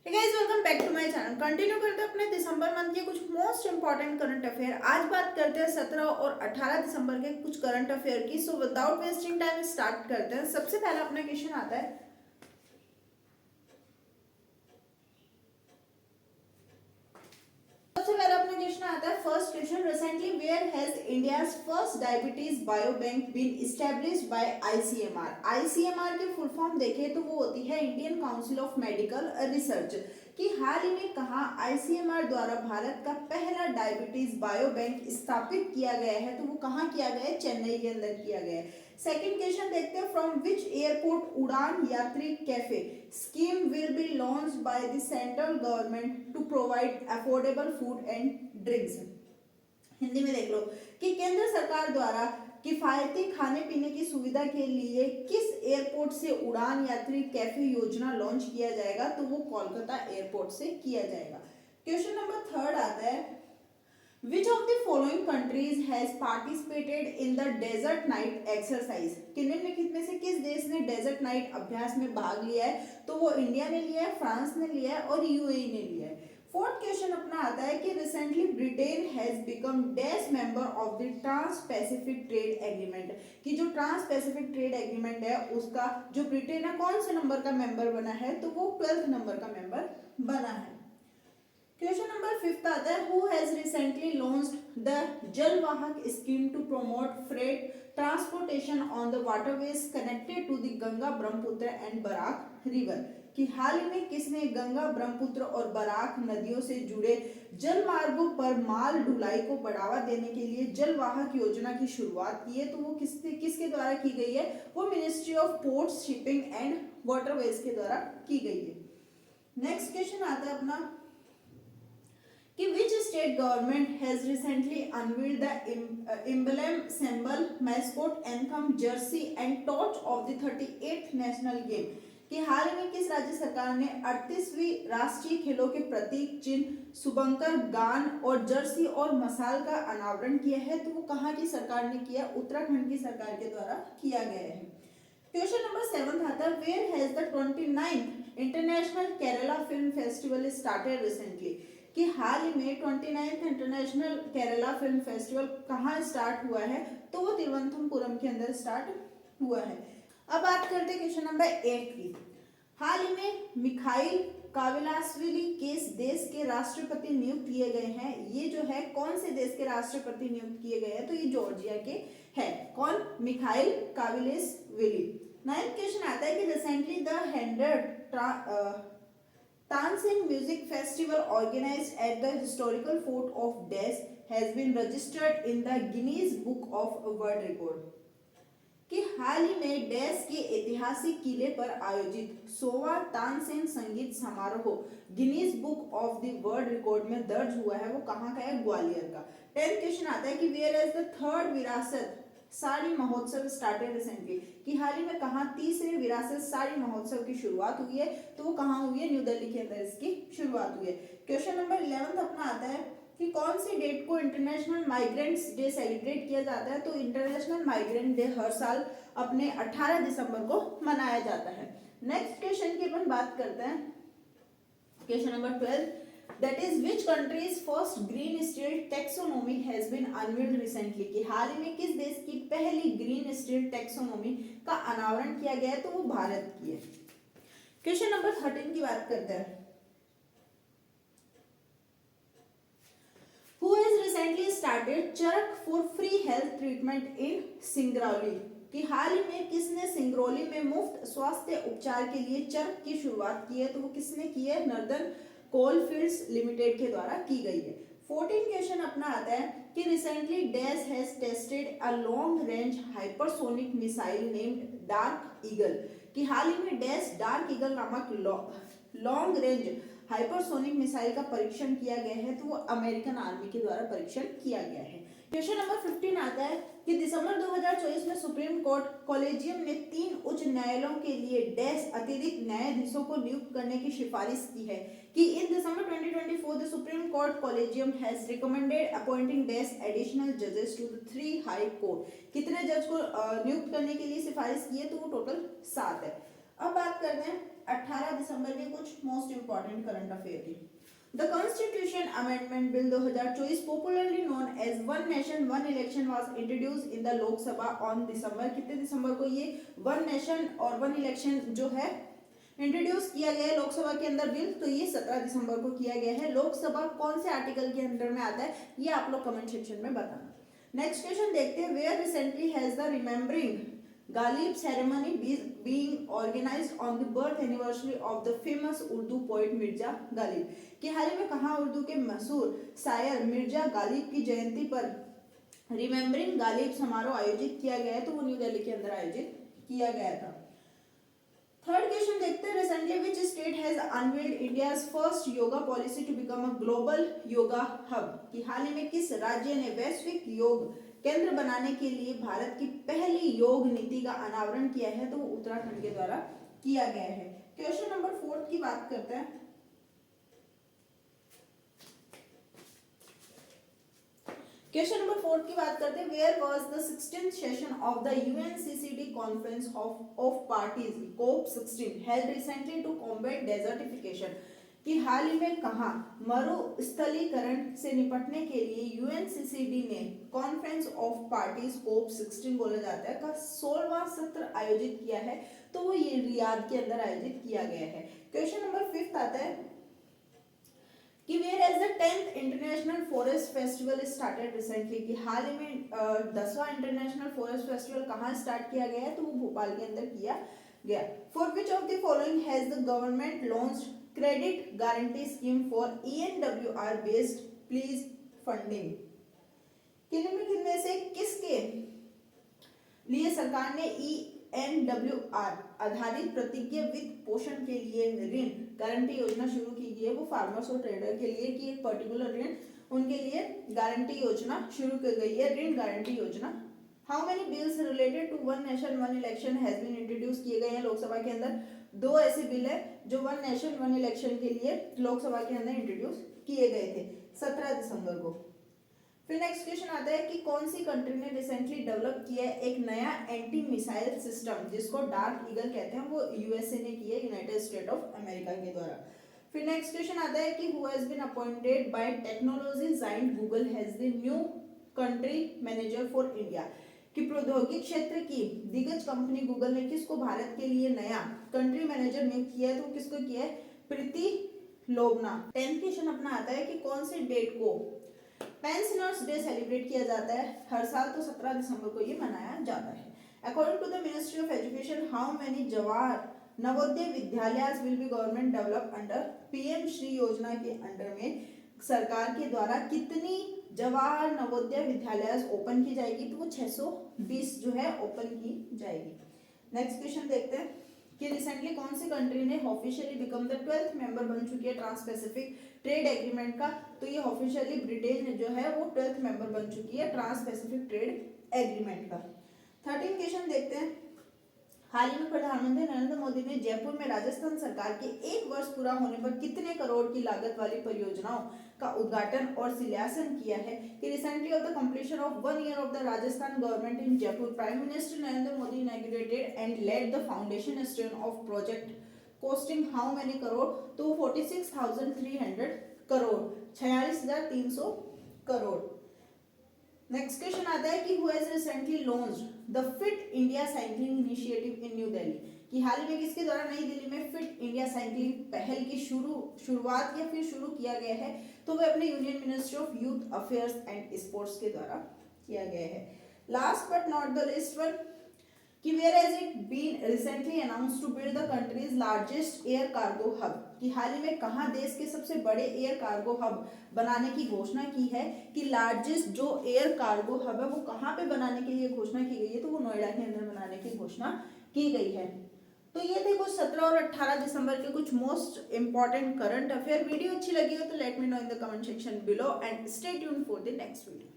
Guys welcome back to my channel. Continue करते हैं अपने दिसंबर मंथ के कुछ मोस्ट इंपॉर्टेंट करंट अफेयर। आज बात करते हैं 17 और 18 दिसंबर के कुछ करंट अफेयर की। So without wasting time start करते हैं। सबसे पहला अपना क्वेश्चन आता है, first question, recently where has India's first diabetes bio bank been established by ICMR. ICMR की फुल फॉर्म देखें तो वो होती है Indian council of medical research. कि हाल ही में कहा आईसीएमआर द्वारा भारत का पहला डायबिटीज बायो बैंक स्थापित किया गया है, तो वो कहाँ किया गया है? चेन्नई के अंदर किया गया है। सेकंड क्वेश्चन देखते हैं, from which airport Udan Yatri cafe scheme will be launched by the central government to provide affordable food and drinks. Hindi में देख लो कि केंद्र सरकार द्वारा किफायती खाने पीने की सुविधा के लिए किस एयरपोर्ट से उड़ान यात्री कैफे योजना लॉन्च किया जाएगा, तो वो कोलकाता एयरपोर्ट से किया जाएगा। क्वेश्चन नंबर थर्ड आता है, Which of the following countries has participated in the desert night exercise? कि निम्नलिखित में से किस देश ने डेजर्ट नाइट अभ्यास में भाग लिया है? तो वो इंडिया ने लिया है, फ्रांस ने लिया है और यूएई ने लिया है। फोर्थ क्वेश्चन अपना आता है कि recently Britain has become dash member of the trans pacific trade agreement. कि जो ट्रांस पैसिफिक ट्रेड एग्रीमेंट है उसका जो ब्रिटेन है कौन से नंबर का मेंबर बना है? तो वो 12th नंबर का मेंबर बना है। क्वेश्चन नंबर फिफ्थ आता है, who has recently launched the Jalvahak scheme to promote freight transportation on the waterways connected to the Ganga Brahmaputra and Barak river. कि हाल ही में किसने गंगा ब्रह्मपुत्र और बराक नदियों से जुड़े जल मार्गों पर माल ढुलाई को बढ़ावा देने के लिए जलवाहक योजना की शुरुआत की है, तो वो किसके द्वारा की गई है? वो ministry of ports shipping and waterways के द्वारा की गई है। नेक्स्ट क्वेश्चन आता है अपना कि which state government has recently unveiled the emblem, symbol, mascot, anthem, jersey and torch of the 38th national game। कि हाल ही में किस राज्य सरकार ने 38वीं राष्ट्रीय खेलों के प्रतीक चिन्ह, शुभंकर गान और जर्सी और मसाल का अनावरण किया है, तो वो कहाँ की सरकार ने किया? उत्तराखंड की सरकार के द्वारा किया गया है। क्वेश्चन नंबर 7 आता है, where has the 29th international Kerala film festival started recently. कि हाल ही में 29th international Kerala film festival कहाँ स्टार्ट हुआ है? तो वो तिरुवनंतपुरम के अंदर स्टार्ट हुआ है। अब बात करते हैं क्वेश्चन नंबर 8 की। हाल ही में मिखाइल काविलासविली किस देश के राष्ट्रपति नियुक्त किए गए हैं? ये जो है कौन से देश के राष्ट्रपति नियुक्त किए गए हैं? तो ये जॉर्जिया के है। कौन? मिखाइल काविलासविली। 9th क्वेश्चन आता है कि recently the 100 Tansin Music Festival organized at the historical fort of Des has been registered in the Guinness Book of World Record। कि हाल ही में डेस के ऐतिहासिक किले पर आयोजित 100वां तानसेन संगीत समारोह Guinness book of the world record में दर्ज हुआ है, वो कहाँ का है? ग्वालियर का। 10th क्वेश्चन आता है कि वेयर इज द थर्ड विरासत साड़ी महोत्सव स्टार्टेड रिसेंटली। कि हाल ही में कहाँ तीसरे विरासत साड़ी महोत्सव की शुरुआत हुई है, तो वो कहाँ हुई है? न्यू दिल्ली के अंदर इसकी शुरुआत हुई है। क्वेश्चन नंबर 11 अपना आता है कि कौन सी डेट को इंटरनेशनल माइग्रेंट्स डे सेलिब्रेट किया जाता है? तो इंटरनेशनल माइग्रेंट डे हर साल अपने 18 दिसंबर को मनाया जाता है। नेक्स्ट क्वेश्चन की अपन बात करते हैं, question number 12, that is which country's first green steel taxonomy has been unveiled recently। कि हाल ही में किस देश की पहली ग्रीन स्टील टैक्सोनॉमी का अनावरण किया गया है? तो वो भारत की है। क्वेश्चन नंबर 13 की बात करते हैं, who has recently started Charak for free health treatment in Singrauli. कि हाल ही में किसने सिंगरौली में मुफ्त स्वास्थ्य उपचार के लिए चरक की शुरुआत की है? तो वो किसने की है? नॉर्दर्न कोलफील्ड्स लिमिटेड के द्वारा की गई है। 14 क्वेश्चन अपना आता है कि recently dash has tested a long range hypersonic missile named dark eagle. कि हाल ही में डैश डार्क ईगल नामक लॉन्ग रेंज हाइपरसोनिक मिसाइल का परीक्षण किया गया है, तो वो अमेरिकन आर्मी के द्वारा परीक्षण किया गया है। क्वेश्चन नंबर 15 आता है कि दिसंबर 2024 में सुप्रीम कोर्ट कॉलेजियम ने 3 उच्च न्यायालयों के लिए डैश अतिरिक्त न्यायाधीशों को नियुक्त करने की सिफारिश की है। कि इन दिसंबर 2024 the supreme court collegium has recommended appointing dash additional जजेस टू द 3 हाई कोर्ट। कितने जज को नियुक्त करने के लिए सिफारिश की है? तो वो टोटल 7 है। अब बात करते हैं 18 दिसंबर के कुछ मोस्ट इंपॉर्टेंट करंट अफेयर की। The constitution amendment bill 2024 popularly known as one nation one election was introduced in the Lok Sabha on December, कितने दिसंबर को ये वन नेशन और वन इलेक्शन जो है इंट्रोड्यूस किया गया है लोकसभा के अंदर बिल, तो ये 17 दिसंबर को किया गया है। लोकसभा कौन से आर्टिकल के अंदर में आता है ये आप लोग कमेंट सेक्शन में बताना। नेक्स्ट क्वेश्चन देखते हैं, where recently has the remembering Ghalib ceremony being organized on the birth anniversary of the famous Urdu poet Mirza Ghalib, कि हाल ही में कहाँ उर्दू के मशहूर शायर मिर्जा गालिब की जयंती पर रिमेम्बरिंग गालिब समारोह आयोजित किया गया है, तो वो न्यू दिल्ली के अंदर आयोजित किया गया था। थर्ड क्वेश्चन देखते हैं, recently which state has unveiled India's first yoga policy to become a global yoga hub, कि हाल ही में किस राज्य ने वैश्विक योग केंद्र बनाने के लिए भारत की पहली योग नीति का अनावरण किया है, तो वो उत्तराखंड के द्वारा किया गया है। क्वेश्चन नंबर 4 की बात करते हैं। क्वेश्चन नंबर 4 की बात करते हैं, where was the 16th session of the UNCCD conference of parties COP16 held recently to combat desertification, कि हाल ही में कहां मरुस्थलीकरण से निपटने के लिए यूएनसीसीडी ने कॉन्फ्रेंस ऑफ पार्टीज COP16 बोला जाता है का 16वां सत्र आयोजित किया है, तो वो ये रियाद के अंदर आयोजित किया गया है। क्वेश्चन नंबर 5 आता है कि where as the 10th international forest festival started recently, कि हाल ही में 10वां इंटरनेशनल फॉरेस्ट फेस्टिवल कहाँ स्टार्ट किया गया है, तो वो भोपाल के अंदर किया गया। For which of the following has the government launched credit guarantee scheme for ENWR based pledge funding, किनमें से किसके लिए सरकार ने ENWR आधारित प्रतिज्ञा वित्त पोषण के लिए ऋण गारंटी योजना शुरू की गई है, वो फार्मर्स और ट्रेडर के लिए, कि एक पर्टिकुलर ऋण उनके लिए गारंटी योजना शुरू की गई है, ऋण गारंटी योजना। How many bills related to one nation one election has been introduce किए गए हैं लोकसभा के अंदर, 2 ऐसे बिल है जो वन नेशन वन इलेक्शन के लिए लोकसभा के अंदर इंट्रोड्यूस किए गए थे 17 दिसंबर को। फिर नेक्स्ट क्वेश्चन आता है कि कौन सी कंट्री ने रिसेंटली डेवलप किया है एक नया एंटी मिसाइल सिस्टम जिसको डार्क ईगल कहते हैं, वो यूएसए ने किया, यूनाइटेड स्टेट ऑफ अमेरिका के द्वारा। फिर नेक्स्ट क्वेश्चन आता है कि who has been appointed by technology giant Google has the new country manager for India, कि प्रौद्योगिकी क्षेत्र की दिग्गज कंपनी गूगल ने किसको भारत के लिए नया कंट्री मैनेजर नियुक्त किया है, तो किसको किया है, प्रीति लोबना। 10th क्वेश्चन अपना आता है कि कौन से डेट को पेंशनर्स डे सेलिब्रेट किया जाता है हर साल, तो 17 दिसंबर को ये मनाया जाता है। According to the ministry of education how many Jawahar Navodaya Vidyalaya will be government develop under PM Shri Yojana के अंडर में सरकार के द्वारा कितनी जवाहर नवोदय विद्यालय ओपन की जाएगी, तो वो 620 जो है ओपन की जाएगी। नेक्स्ट क्वेश्चन देखते हैं कि रिसेंटली कौन सी कंट्री ने officially become the 12th member बन चुकी है ट्रांस पैसिफिक ट्रेड एग्रीमेंट का, तो ये ऑफिशियली ब्रिटेन जो है वो 12th मेंबर बन चुकी है ट्रांस पैसिफिक ट्रेड एग्रीमेंट का। 13 क्वेश्चन देखते हैं, हाल ही में प्रधानमंत्री नरेंद्र मोदी ने जयपुर में राजस्थान सरकार के 1 वर्ष पूरा होने पर कितने करोड़ की लागत वाली परियोजनाओं का उद्घाटन और शिलान्यासन किया है, कि recently of the completion of 1 year of the Rajasthan government in Jaipur prime minister Narendra Modi inaugurated and laid the foundation stone of project costing how many crore, तो 46,300 करोड़, 46,300 करोड़। नेक्स्ट क्वेश्चन आता है कि who has recently launched the fit India cycling initiative in new Delhi, कि हाल ही में किसके द्वारा नई दिल्ली में फिट इंडिया साइकिलिंग पहल की शुरुआत या फिर शुरू किया गया है, तो वह अपने union ministry of youth affairs and sports के द्वारा किया गया है। Last but not the list one, कि where has it been recently announced to build the country's largest air cargo hub, कि हाल ही में कहां देश के सबसे बड़े एयर कार्गो हब बनाने की घोषणा की है, कि लार्जेस्ट जो एयर कार्गो हब है वो कहां पे बनाने के लिए घोषणा की गई है, तो वो नोएडा के अंदर बनाने की घोषणा की गई है। तो ये थे कुछ 17 और 18 दिसंबर के कुछ most important current affair. Video अच्छी लगी हो तो let me know in the comment section below and stay tuned for the next video.